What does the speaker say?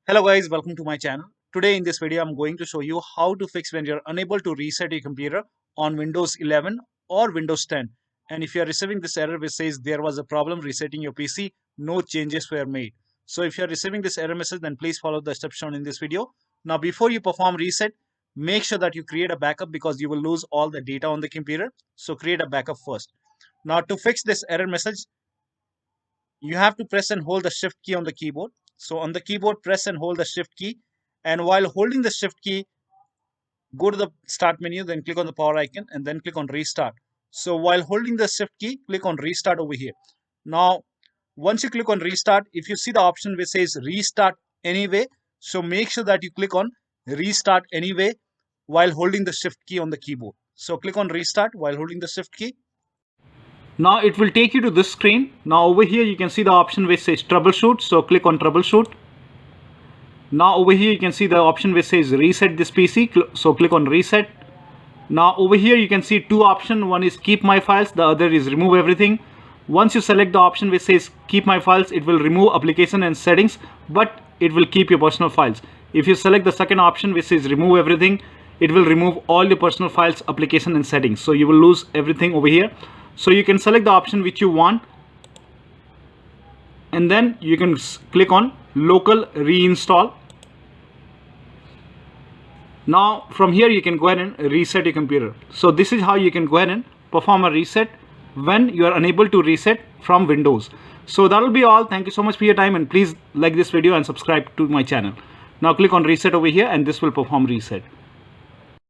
Hello guys, welcome to my channel. Today in this video I'm going to show you how to fix when you're unable to reset your computer on Windows 11 or Windows 10. And if you're receiving this error which says there was a problem resetting your PC, no changes were made. So if you're receiving this error message, then please follow the steps shown in this video. Now before you perform reset, make sure that you create a backup because you will lose all the data on the computer. So create a backup first. Now to fix this error message, you have to press and hold the shift key on the keyboard. So on the keyboard, press and hold the shift key. And while holding the shift key, go to the start menu, then click on the power icon and then click on restart. So while holding the shift key, click on restart over here. Now, once you click on restart, if you see the option which says restart anyway, so make sure that you click on restart anyway while holding the shift key on the keyboard. So click on restart while holding the shift key. Now it will take you to this screen. Now over here you can see the option which says troubleshoot. So click on troubleshoot. Now over here you can see the option which says reset this PC. So click on reset. Now over here you can see two options. One is keep my files. The other is remove everything. Once you select the option which says keep my files, it will remove application and settings, but it will keep your personal files. If you select the second option which says remove everything, it will remove all your personal files, application and settings. So you will lose everything over here. So you can select the option which you want and then you can click on local reinstall. Now from here you can go ahead and reset your computer. So this is how you can go ahead and perform a reset when you are unable to reset from Windows. So that will be all. Thank you so much for your time and please like this video and subscribe to my channel. Now click on reset over here and this will perform reset.